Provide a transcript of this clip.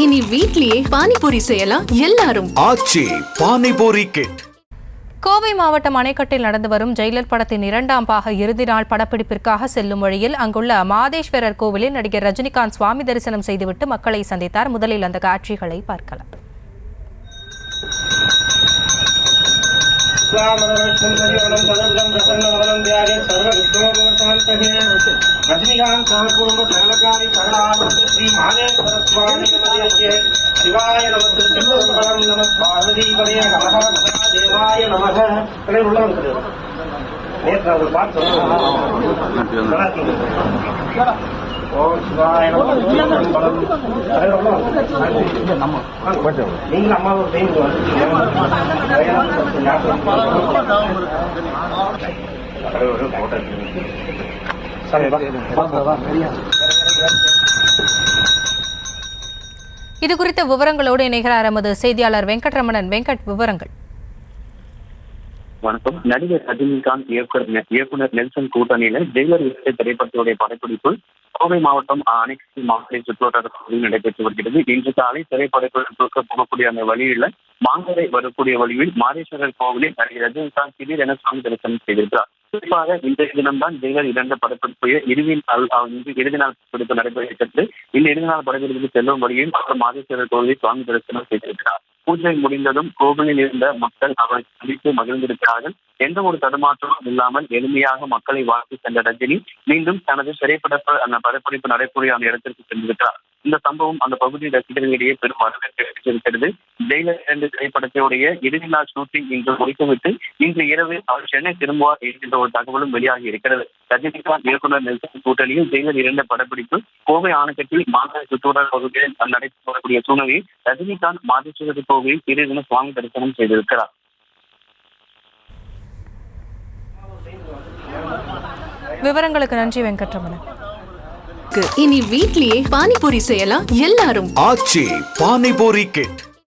இனி வீட்லயே பானிபூரி செய்யலாம் எல்லாரும். ஆச்சி பானிபூரி கிட். கோவை மாவட்டம் அணைக்கட்டில் நடந்து வரும் ஜெயிலர் படத்தின் 2ஆம் பாக இறுதி நாள் படப்பிடிப்பிற்காக செல்லும் வழியில் அங்குள்ள மாதேஸ்வரர் கோவிலில் நடிகர் ரஜினிகாந்த் சுவாமி தரிசனம் செய்துவிட்டு மக்களை சந்தித்தார். முதலில் அந்த காட்சிகளை பார்க்கலாம். रजनीकांत सहकुटुंब सर्वकारी शरणागत श्री माहेश्वर स्वामी शिवाय नमः नमः पार्वती पदे नमः देवाय नमः कले உள்ளவங்க கிடையாது நேற்று ஒரு பாட்டு ஓம் சிவாய நமः நீங்க அம்மாவை சேர்ந்து இது குறித்த விவரங்களோடு இணைகிறார் எமது செய்தியாளர் வெங்கட்ரமணன். வெங்கட், விவரங்கள். வணக்கம். நடிகர் ரஜினிகாந்த் இயக்குனர் நெல்சன் கூட்டணியில ஜெயிலர் திரைப்படத்துடைய படப்பிடிப்பு கோவை மாவட்டம் அணைக்கட்டி மாவட்ட சுற்றுவட்டார பகுதியில் நடைபெற்று வருகிறது. இன்று காலை திரைப்படத்திற்கு போகக்கூடிய அந்த வழியில் மாங்கரை வரக்கூடிய வழியில் மாதேஸ்வரர் கோவிலில் நடிகர் ரஜினிகாந்த் திடீரென சாமி தரிசனம் செய்திருக்கிறார். குறிப்பாக இன்றைய தினம்தான் ஜெயிலர் 2 படப்பிடிப்பு இறுதி நாள் படப்பிடிப்பு நடைபெற்றது. இந்த இறுதி நாள் படப்பிடிப்புக்கு செல்லும் வழியில் அவர் மாதேஸ்வரர் கோவிலில் சுவாமி தரிசனம் செய்திருக்கிறார். பூஜை முடிந்ததும் கோவிலில் இருந்த மக்கள் அவரை சந்தித்து மகிழ்ந்திருக்கிறார்கள். எந்த ஒரு தடுமாற்றமும் இல்லாமல் எளிமையாக மக்களை வாழ்த்து சென்ற ரஜினி மீண்டும் தனது படப்பிடிப்பு நடைபெறிய அந்த இடத்திற்கு சென்றிருக்கிறார். இந்த சம்பவம் அந்த பகுதி ரசிகர்களிடையே பெரும் வரவேற்பை பெற்றிருக்கிறது. ஜெயிலர் 2 திரைப்படத்தினுடைய இறுதி நாள் ஷூட்டிங் இன்று முடித்துவிட்டு இன்று இரவு அவர் சென்னை திரும்புவார் என்கின்ற ஒரு தகவலும் வெளியாகி இருக்கிறது. ரஜினிகாந்த் இயக்குனர் நெல்சன் கூட்டணியில் ஜெயிலர் 2 படப்பிடிப்பு கோவை ஆணைக்கட்டில் மாநகர சுற்றுலா பகுதியில் நடைபெறக்கூடிய சூழ்நிலையில் ரஜினிகாந்த் மாதேஸ்வரர் கோவிலில் திடீரென சுவாமி தரிசனம் செய்திருக்கிறார். விவரங்களுக்கு நன்றி வெங்கட்ரமணன். இனி வீட்லயே பானிபூரி செய்யலாம் எல்லாரும். ஆச்சி பானிபூரி கிட்.